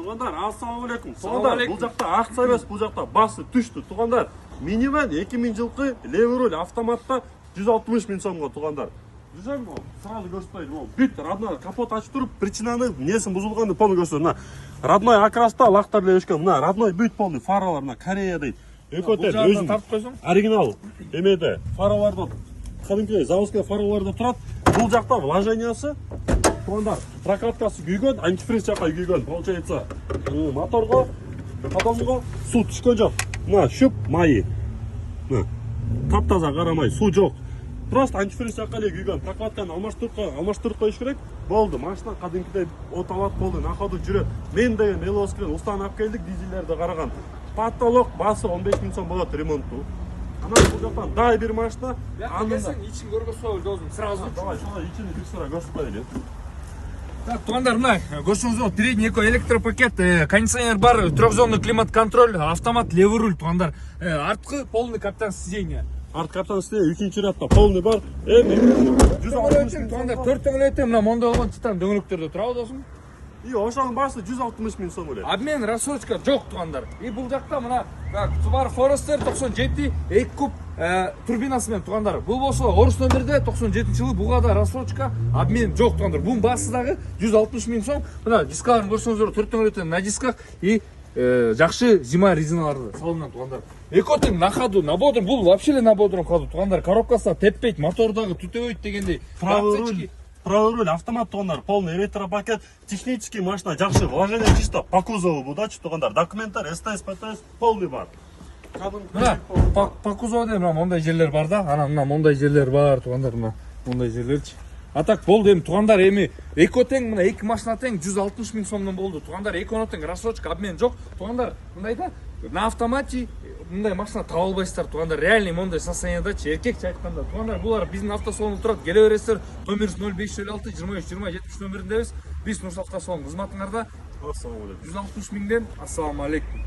Туғандар, ассалаумалейкум. Туғандар, бұл жақта ақса емес, бұл жақта басы түшті. Туғандар, минивэн 2000 жылқы леверуль автоматта 160 000 сомға туғандар. Жүзем ол, сразу көрсетпейді ол. Бүт, родной капот ашып тұрып, причинаны, несін бұзылғанды полный көрсетеді. Мына родной окраста лақтар левешкен, мына родной бүт полный фаралар, мына Корея дейді. Экотел, өзің оригинал. Емеді, фараларды, кәдімгі заводская фараларда тұрады. Бұл жақта вложениясы, туғандар, прокаткасы күйген, антифриз жаққа күйген. Получается, моторға, потомға су түшкен жоқ. Мына шөп майы. Тап-таза қарамай, су жоқ. Просто антифриз жаққа күйген. Прокатканы алмаштырып қойыш керек. Болды, машина қадимкідей от алат болды, нақауды жүреді. Мен деген велосипедпен ұстан алып келдік, дизельдерді қараған. Потолок басы 15 000 сом болады ремонтту. Ана бұл жақтан дай бір машина. Келсең, ичин көргөзсө дозум. Сразу. Давай, шола ичini bir sıra göstereyim. Так, туғандар, мына көрсеңіздер, передний эко электропакет, кондиционер бар, трехзонный климат контроль, автомат левый руль туғандар. Артқы полный капитан сиденье. Арт капитан сиденье, үшінші рядта полный бар. Эми 160 000 туғандар, 4 дөңгелек мына монда болған титан дөңгелектерде тұрады досым. И ошоның басы 160 000 сом эле. Обмен рассрочка жоқ туғандар. И бұл жақта мына Subaru Forester 97 2 куб турбинасымен туғандар. Бұл болса орыс нөмірде 97 жылы бұға да рассрочка обмен жоқ туғандар. Бұның басыдағы 160 000 сом. Мына дискаларын көрсеңіздер, 4 дөңгелектен на дисках и жақсы зима резиналарды салынған туғандар. Экотың на ходу, на бодром, бұл вообще на бодром ходу туғандар. Коробкасы теппейді, мотордағы түтебейді дегендей. Правый руль, автомат туғандар, полный электропакет, технический машина, жақсы, вложение чисто по кузову будачы туғандар, документтар, СТС, ПТС, полный бар. Мына, по кузову дейм, мондай жерлер бар да, ана мына мондай жерлер бар туғандар, мына мондай жерлерчи. А так болды эми туғандар, эми эко тең, мына 2 машина тең 160 000 сомдон болды. Туғандар, эконо тең рассрочка обмен жоқ. Туғандар, мындайда на автомате мындай машина таба албайсыздар туғандар. Реальный мондай состояниедачы, еркекче айтканда. Туғандар, булар биздин автосалонда турат. Келе бересиздер. Номерибиз 0506 23 20 73 номериндебиз. Биз Нурс автосалон кызматыңарда. Ассалаумалейкум. 160 000ден ассаламу алейкум.